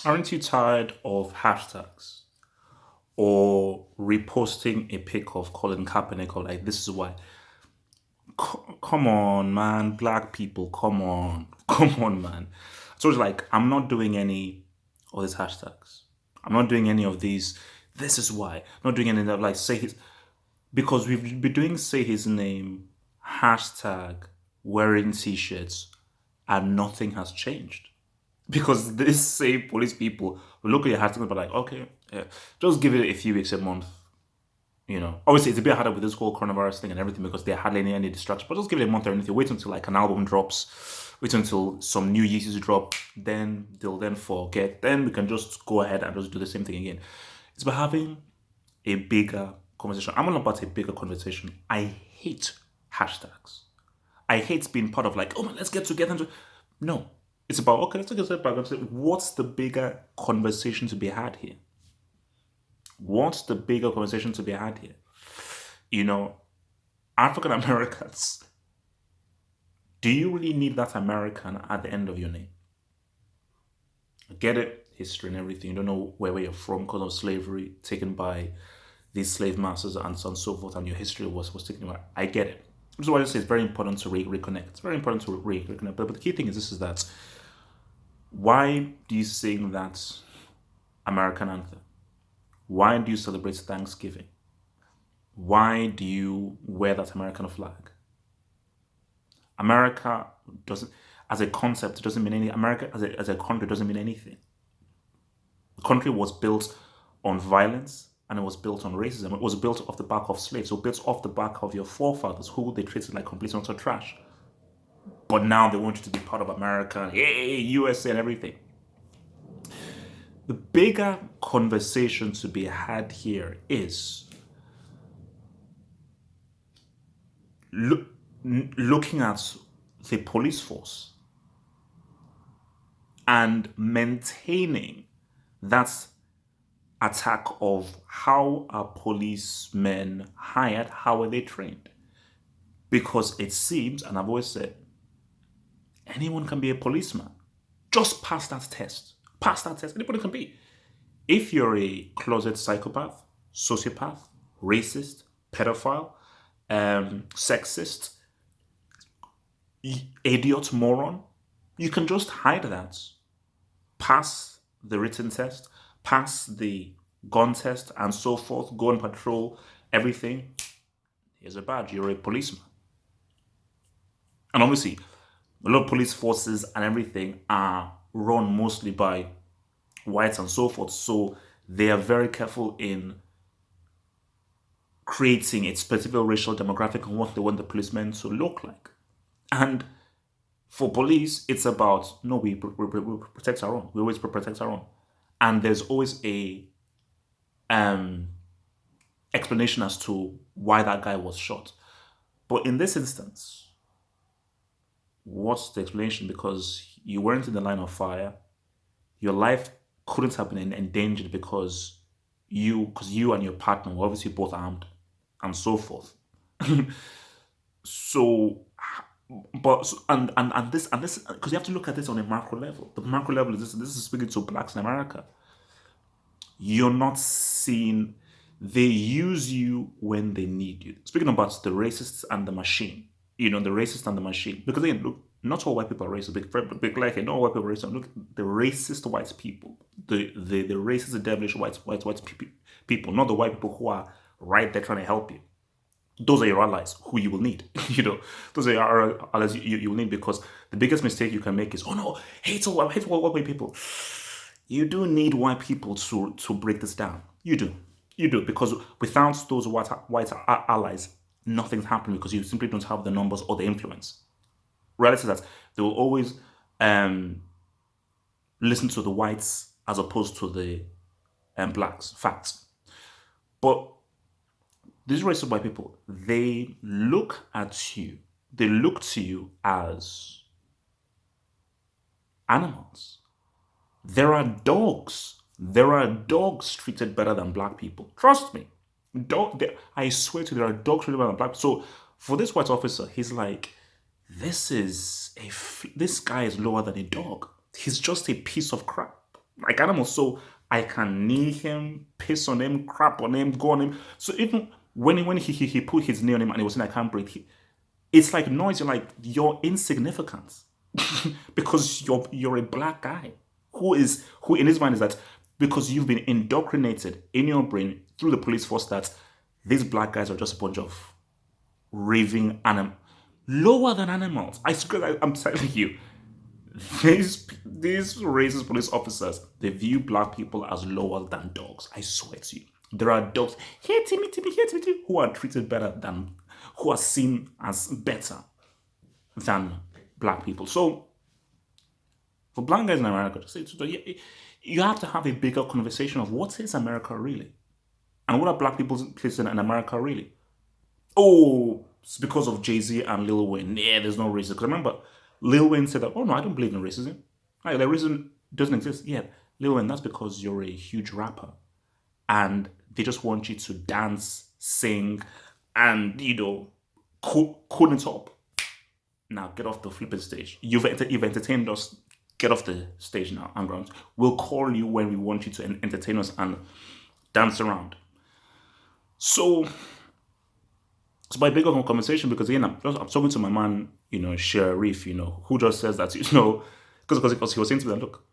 Aren't you tired of hashtags or reposting a pic of Colin Kaepernick or like this is why? Come on, man, black people, come on, come on, man. So it's like I'm not doing any of these hashtags. I'm not doing any of these. This is why. I'm not doing any of like say his because we've been doing say his name hashtag wearing t-shirts and nothing has changed. Because these same police people will look at your hashtags and be like, okay, yeah, just give it a few weeks, a month. Obviously it's a bit harder with this whole coronavirus thing and everything because there hardly any distraction. But just give it a month or anything. Wait until like an album drops. Wait until some new Yeezys drop. Then they'll then forget. Then we can just go ahead and just do the same thing again. It's about having a bigger conversation. I'm all about a bigger conversation. I hate hashtags. I hate being part of like, oh man, let's get together. No, it's about okay. Let's take a step back and say, what's the bigger conversation to be had here? What's the bigger conversation to be had here? You know, African Americans. Do you really need that American at the end of your name? I get it, history and everything. You don't know where you're from because of slavery taken by these slave masters and so on and so forth, and your history was taken away. I get it. This is why I say it's very important to reconnect. It's very important to reconnect. But the key thing is this: is that why do you sing that American anthem? Why do you celebrate Thanksgiving? Why do you wear that American flag? America doesn't, as a concept, it doesn't mean any. America as a country doesn't mean anything. The country was built on violence and it was built on racism. It was built off the back of slaves. So built off the back of your forefathers who they treated like complete and utter trash. But now they want you to be part of America, hey, USA and everything. The bigger conversation to be had here is look, looking at the police force and maintaining that attack of how are policemen hired, how are they trained? Because it seems, and I've always said, anyone can be a policeman. Just pass that test. Pass that test. Anybody can be. If you're a closet psychopath, sociopath, racist, pedophile, sexist, idiot, moron, you can just hide that. Pass the written test, pass the gun test, and so forth. Go on patrol, everything. Here's a badge. You're a policeman. And obviously, a lot of police forces and everything are run mostly by whites and so forth. So they are very careful in creating a specific racial demographic and what they want the policemen to look like. And for police, it's about no, we protect our own. We always protect our own, and there's always a um explanation as to why that guy was shot. But in this instance, what's the explanation? Because you weren't in the line of fire, your life couldn't have been endangered because you and your partner were obviously both armed, and so forth. So but and this because you have to look at this on a macro level. The macro level is this is speaking to blacks in America. You're not seen. They use you when they need you. Speaking about the racists and the machine, the racist and the machine. Because again, look, not all white people are racist. Big like not all white people are racist. Look, the racist white people, the racist, the devilish people, not the white people who are right there trying to help you. Those are your allies who you will need. Those are your allies you will need because the biggest mistake you can make is, oh no, hate all white people. You do need white people to break this down. You do because without those white allies, nothing's happening because you simply don't have the numbers or the influence. Reality is that they will always listen to the whites as opposed to the blacks. Facts, but these racist white people, they look at you, they look to you as animals. There are dogs. There are dogs treated better than black people. Trust me. I swear to you, there are dogs treated better than black people. So for this white officer, he's like, this guy is lower than a dog. He's just a piece of crap. like animals. So I can knee him, piss on him, crap on him, go on him. So even when he put his knee on him and he was saying I can't breathe, it's like noise. You're like you're insignificant because you're a black guy who in his mind is that because you've been indoctrinated in your brain through the police force that these black guys are just a bunch of raving animals, lower than animals. I swear, I'm telling you, these racist police officers, they view black people as lower than dogs. I swear to you. There are dogs, here Timmy, Timmy, here Timmy, Timmy, who are treated better than, who are seen as better than black people. So for black guys in America, you have to have a bigger conversation of what is America really? And what are black people's place in America really? Oh, it's because of Jay-Z and Lil Wayne. Yeah, there's no racism. Because remember, Lil Wayne said that, oh no, I don't believe in racism. Like, the racism doesn't exist. Yeah, Lil Wayne, that's because you're a huge rapper. And they just want you to dance, sing, and, cool it up. Now get off the flipping stage. You've entertained us. Get off the stage now, and grounds. We'll call you when we want you to entertain us and dance around. So it's my bigger conversation because again, I'm talking to my man, Sharif, who just says that, because he was saying to me, look,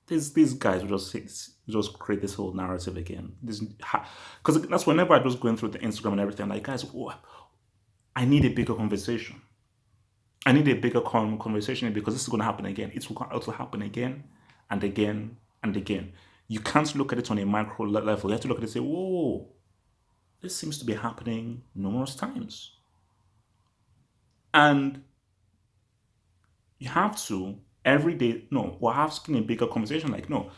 these guys will just create this whole narrative again. Because that's whenever I just going through the Instagram and everything, I'm like, guys, I need a bigger conversation. I need a bigger conversation because this is going to happen again. It will also happen again and again and again. You can't look at it on a micro level. You have to look at it and say, whoa, this seems to be happening numerous times. And you have to every day, no, we're asking a bigger conversation like, no,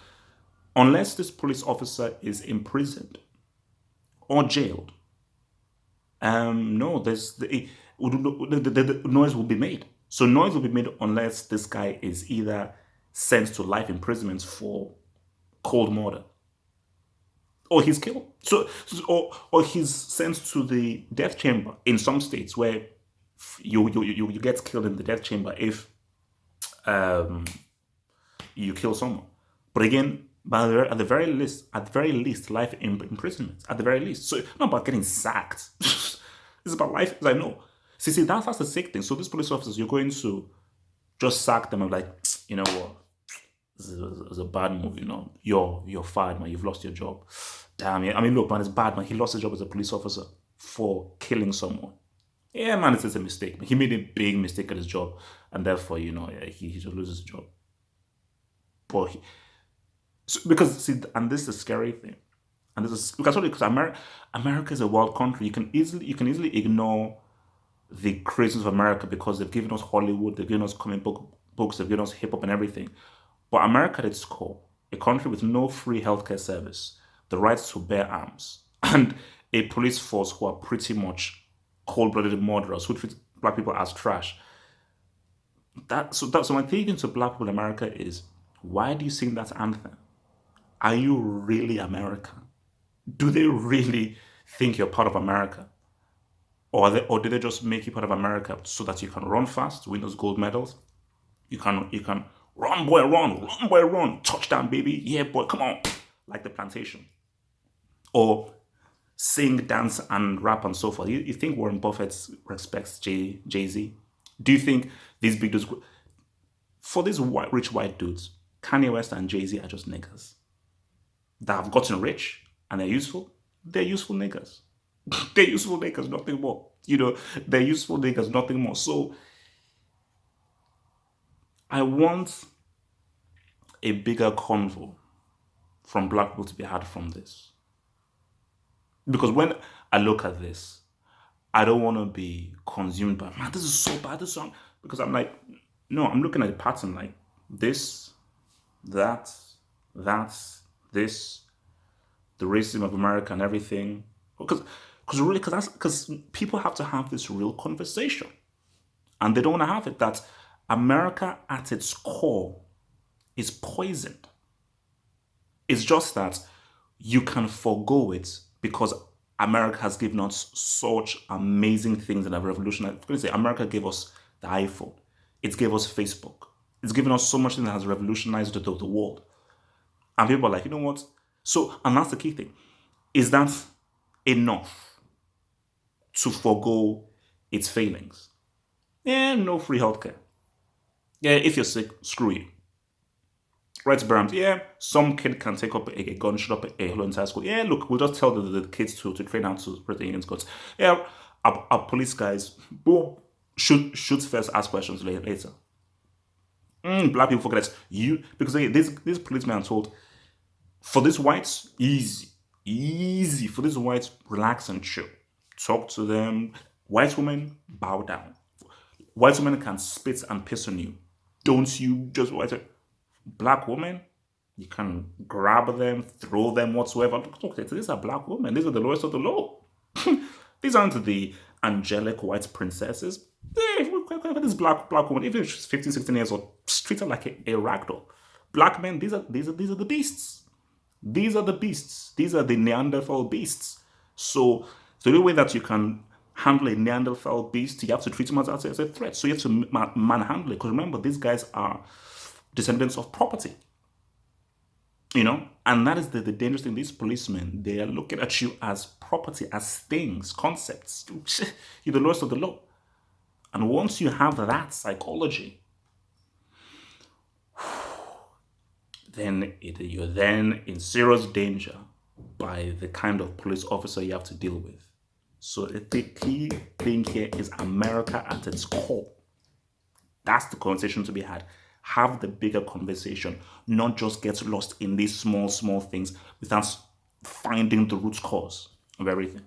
unless this police officer is imprisoned or jailed, no, the noise will be made. So noise will be made unless this guy is either sent to life imprisonment for cold murder, or he's killed. Or he's sent to the death chamber in some states where you get killed in the death chamber if um, you kill someone. But again, at the very least, life imprisonment. At the very least, so it's not about getting sacked. It's about life. It's like no, see, that's the sick thing. So these police officers, you're going to just sack them and like, you know what? It's a bad move, You're fired, man. You've lost your job. Damn, yeah. I mean, look, man, it's bad, man. He lost his job as a police officer for killing someone. Yeah, man, it's a mistake. Man. He made a big mistake at his job, and therefore, yeah, he just loses his job. But because see, and this is the scary thing, and this is because America is a wild country. You can easily ignore the creations of America because they've given us Hollywood, they've given us comic books, they've given us hip hop and everything. But America at its core, a country with no free healthcare service, the right to bear arms, and a police force who are pretty much cold-blooded murderers who treat black people as trash. So my thinking to black people in America is, why do you sing that anthem? Are you really American? Do they really think you're part of America? Or did they just make you part of America so that you can run fast, win those gold medals? You can run boy, run, touchdown baby, yeah boy, come on, like the plantation, or sing, dance, and rap and so forth. You think Warren Buffett respects Jay Z? Do you think these big dudes for these rich white dudes, Kanye West and Jay Z are just niggas that have gotten rich and they're useful? They're useful niggas. They're useful niggas, nothing more. They're useful niggas, nothing more. So I want a bigger convo from black people to be had from this. Because when I look at this, I don't want to be consumed by, man, this is so bad, this song. Because I'm like, no, I'm looking at the pattern like this, that, this, the racism of America and everything. Because people have to have this real conversation. And they don't want to have it that America at its core is poisoned. It's just that you can forego it because America has given us such amazing things that have revolutionized. I'm going to say America gave us the iPhone. It gave us Facebook. It's given us so much that has revolutionized the world. And people are like, you know what? So, and that's the key thing. Is that enough to forego its failings? Yeah, no free healthcare. Yeah, if you're sick, screw you. Right, Brams. Yeah, some kid can take up a gun, shoot up a whole entire school. Yeah, look, we'll just tell the kids to train how to protect against guns. Yeah, our police guys, boom, shoot first, ask questions later. Black people forget that you because these policemen are told for these whites easy, easy for these whites relax and chill. Talk to them. White women bow down. White women can spit and piss on you. Don't you just white? Black women, you can grab them, throw them, whatsoever. Look, these are black women. These are the lowest of the low. These aren't the angelic white princesses. This black woman, even if she's 15, 16 years old, treat her like a ragdoll. Black men, these are the beasts. These are the beasts. These are the Neanderthal beasts. So the only way that you can handle a Neanderthal beast, you have to treat him as a threat. So you have to manhandle it. Because remember, these guys are descendants of property. And that is the dangerous thing. These policemen, they are looking at you as property, as things, concepts. You're the lowest of the low. And once you have that psychology, then you're then in serious danger by the kind of police officer you have to deal with. So the key thing here is America at its core. That's the conversation to be had. Have the bigger conversation, not just get lost in these small things without finding the root cause of everything.